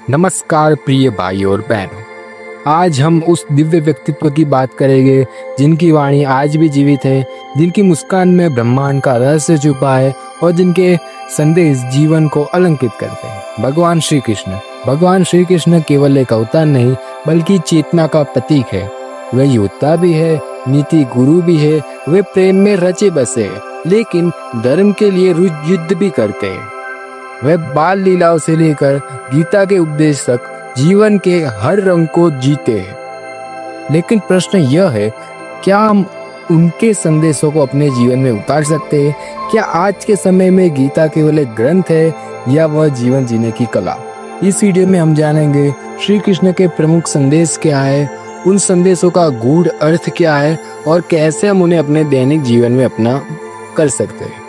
नमस्कार प्रिय भाई और बहनों। आज हम उस दिव्य व्यक्तित्व की बात करेंगे जिनकी वाणी आज भी जीवित है, जिनकी मुस्कान में ब्रह्मांड का रहस्य छुपा है और जिनके संदेश जीवन को अलंकृत करते हैं। भगवान श्री कृष्ण। भगवान श्री कृष्ण केवल एक अवतार नहीं बल्कि चेतना का प्रतीक है। वे योद्धा भी है, नीति गुरु भी है। वे प्रेम में रचे बसे हैं, लेकिन धर्म के लिए युद्ध भी करते हैं। वह बाल लीलाओं से लेकर गीता के उपदेश तक जीवन के हर रंग को जीते हैं। लेकिन प्रश्न यह है, क्या हम उनके संदेशों को अपने जीवन में उतार सकते हैं? क्या आज के समय में गीता केवल एक ग्रंथ है या वह जीवन जीने की कला? इस वीडियो में हम जानेंगे श्री कृष्ण के प्रमुख संदेश क्या है, उन संदेशों का गूढ़ अर्थ क्या है और कैसे हम उन्हें अपने दैनिक जीवन में अपना कर सकते हैं।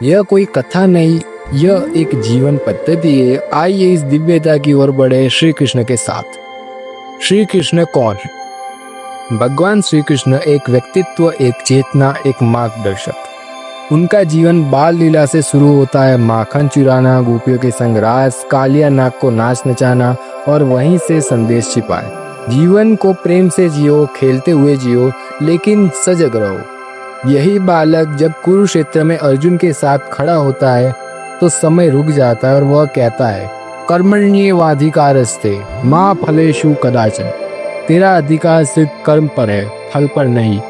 यह कोई कथा नहीं, यह एक जीवन पद्धति है। आइए इस दिव्यता की ओर बढ़े श्री कृष्ण के साथ। श्री कृष्ण कौन है? भगवान श्री कृष्ण एक व्यक्तित्व, एक चेतना, एक मार्गदर्शक। उनका जीवन बाल लीला से शुरू होता है। माखन चुराना, गोपियों के संग रास, कालिया नाग को नाच नचाना और वहीं से संदेश छिपा है। जीवन को प्रेम से जियो, खेलते हुए जियो, लेकिन सजग रहो। यही बालक जब कुरुक्षेत्र में अर्जुन के साथ खड़ा होता है तो समय रुक जाता है और वह कहता है, कर्मण्येवाधिकारस्ते मा फलेषु कदाचन। तेरा अधिकार सिर्फ कर्म पर है, फल पर नहीं।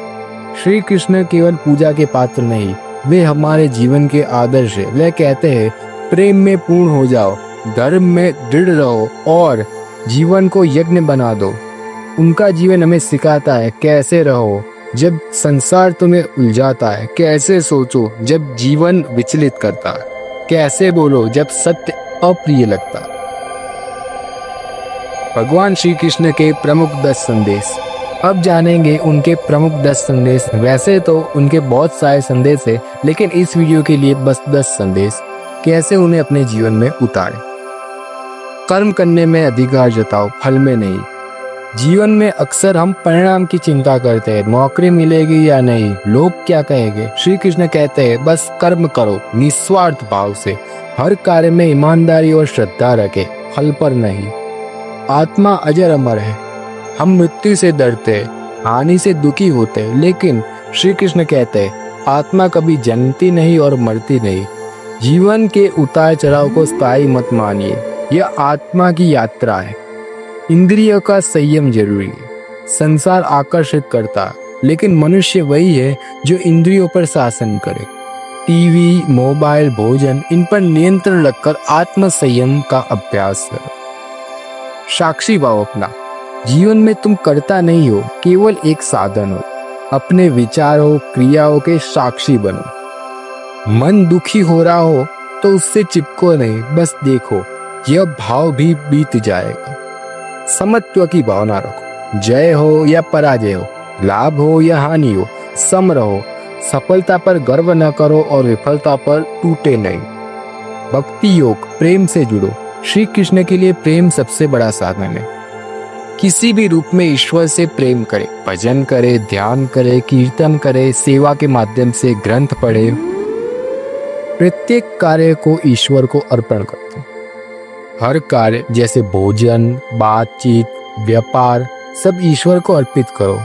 श्री कृष्ण केवल पूजा के पात्र नहीं, वे हमारे जीवन के आदर्श है। वे कहते हैं, प्रेम में पूर्ण हो जाओ, धर्म में दृढ़ रहो और जीवन को यज्ञ बना दो। उनका जीवन हमें सिखाता है कैसे रहो जब संसार तुम्हें उलझाता है, कैसे सोचो जब जीवन विचलित करता है, कैसे बोलो जब सत्य अप्रिय लगता। भगवान श्री कृष्ण के प्रमुख 10 संदेश। अब जानेंगे उनके प्रमुख 10 संदेश। वैसे तो उनके बहुत सारे संदेश है, लेकिन इस वीडियो के लिए बस 10 संदेश। कैसे उन्हें अपने जीवन में उतारें। कर्म करने में अधिकार जताओ, फल में नहीं। जीवन में अक्सर हम परिणाम की चिंता करते हैं, नौकरी मिलेगी या नहीं, लोग क्या कहेंगे। श्री कृष्ण कहते हैं, बस कर्म करो निस्वार्थ भाव से। हर कार्य में ईमानदारी और श्रद्धा रखे, फल पर नहीं। आत्मा अजर अमर है। हम मृत्यु से डरते हैं, हानि से दुखी होते हैं, लेकिन श्री कृष्ण कहते हैं, आत्मा कभी जन्मती नहीं और मरती नहीं। जीवन के उतार चढ़ाव को स्थायी मत मानिए, यह आत्मा की यात्रा है। इंद्रियों का संयम जरूरी है। संसार आकर्षित करता है, लेकिन मनुष्य वही है जो इंद्रियों पर शासन करे। टीवी, मोबाइल, भोजन, इन पर नियंत्रण रखकर आत्म संयम का अभ्यास करो। साक्षी भाव अपना। जीवन में तुम करता नहीं हो, केवल एक साधन हो। अपने विचारों, क्रियाओं के साक्षी बनो। मन दुखी हो रहा हो तो उससे चिपको नहीं, बस देखो, यह भाव भी बीत जाएगा। समत्व की भावना रखो। जय हो या पराजय हो, लाभ हो या हानि हो, सम रहो। सफलता पर गर्व न करो और विफलता पर टूटे नहीं। भक्ति योग, प्रेम से जुड़ो। श्री कृष्ण के लिए प्रेम सबसे बड़ा साधन है। किसी भी रूप में ईश्वर से प्रेम करे, भजन करे, ध्यान करे, कीर्तन करे, सेवा के माध्यम से ग्रंथ पढ़े। प्रत्येक कार्य को ईश्वर को अर्पण करते। हर कार्य जैसे भोजन, बातचीत, व्यापार, सब ईश्वर को अर्पित करो।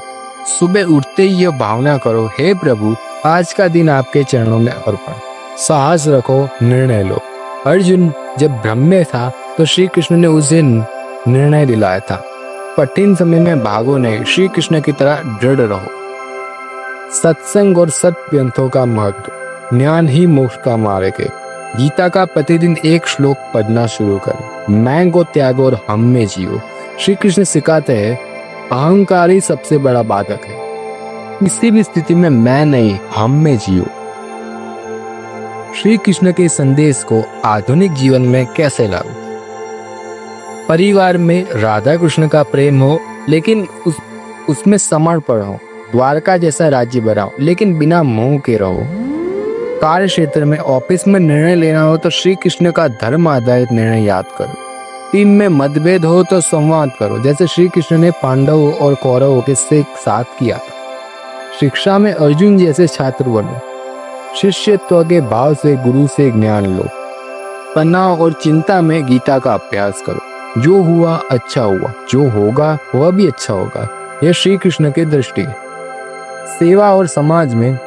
सुबह उठते ही यह भावना करो, हे प्रभु, आज का दिन आपके चरणों में अर्पण। साहस रखो, निर्णय लो। अर्जुन जब भ्रम में था तो श्री कृष्ण ने उसे निर्णय दिलाया था, कठिन समय में भागो नहीं, श्री कृष्ण की तरह दृढ़ रहो। सत्संग और सत्ग्रंथों का महत्व। ज्ञान ही मोक्ष का मार्ग है। गीता का प्रतिदिन एक श्लोक पढ़ना शुरू करें। मैं को त्यागो और हम में जियो। श्री कृष्ण सिखाते हैं, अहंकार ही सबसे बड़ा बाधक है। किसी भी स्थिति में मैं नहीं, हम में जियो। श्री कृष्ण के संदेश को आधुनिक जीवन में कैसे लागू? परिवार में राधा कृष्ण का प्रेम हो, लेकिन उसमें समर्पण हो। द्वारका जैसा राज्य बनाओ, लेकिन बिना मोह के रहो। कार्य क्षेत्र में, ऑफिस में निर्णय लेना हो तो श्री कृष्ण का धर्म आधारित निर्णय याद करो। टीम में मतभेद हो तो संवाद करो, जैसे श्री कृष्ण ने पांडवों और कौरवों के साथ किया था। शिक्षा में अर्जुन जैसे छात्र बनो। शिष्यत्व के भाव से गुरु से ज्ञान लो। तनाव और चिंता में गीता का अभ्यास करो। जो हुआ अच्छा हुआ, जो होगा वह भी अच्छा होगा। यह श्री कृष्ण की दृष्टि है। सेवा और समाज में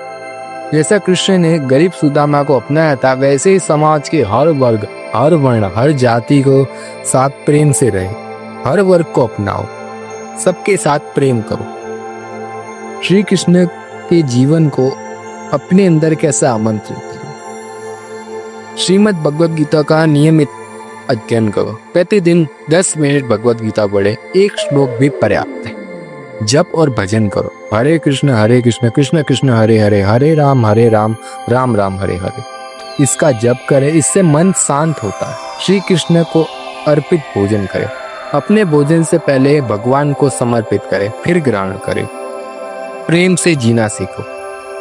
जैसा कृष्ण ने गरीब सुदामा को अपनाया था, वैसे ही समाज के हर वर्ग, हर वर्ण, हर जाति को साथ प्रेम से रहे। हर वर्ग को अपनाओ, सबके साथ प्रेम करो। श्री कृष्ण के जीवन को अपने अंदर कैसे आमंत्रित करो। श्रीमद् भगवद गीता का नियमित अध्ययन करो। प्रतिदिन 10 मिनट भगवद गीता पढ़े, एक श्लोक भी पर्याप्त है। जप और भजन करो। हरे कृष्ण कृष्ण कृष्ण हरे हरे, हरे राम राम राम हरे हरे। इसका जप करें, इससे मन शांत होता है। श्री कृष्ण को अर्पित भोजन करें। अपने भोजन से पहले भगवान को समर्पित करें, फिर ग्रहण करें। प्रेम से जीना सीखो,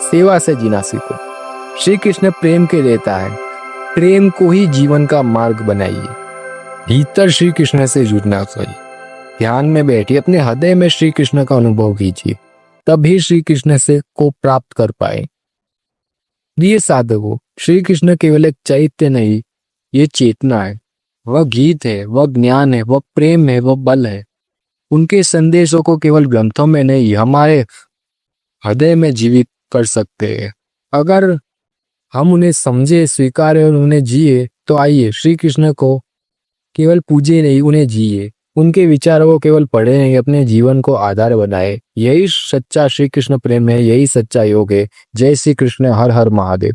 सेवा से जीना सीखो। श्री कृष्ण प्रेम के देता है, प्रेम को ही जीवन का मार्ग बनाइए। भीतर श्री कृष्ण से जुड़ना चाहिए। ध्यान में बैठिए, अपने हृदय में श्री कृष्ण का अनुभव कीजिए, तभी श्री कृष्ण से को प्राप्त कर पाए। ये साधकों, श्री कृष्ण केवल एक चैत्य नहीं, ये चेतना है, वह गीत है, वह ज्ञान है, वह प्रेम है, वह बल है। उनके संदेशों को केवल ग्रंथों में नहीं, हमारे हृदय में जीवित कर सकते हैं। अगर हम उन्हें समझे, स्वीकारे और उन्हें जिए, तो आइए श्री कृष्ण को केवल पूजे नहीं, उन्हें जिए। उनके विचारों को केवल पढ़े नहीं, अपने जीवन को आधार बनाए। यही सच्चा श्री कृष्ण प्रेम है, यही सच्चा योग है। जय श्री कृष्ण, हर हर महादेव।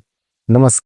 नमस्कार।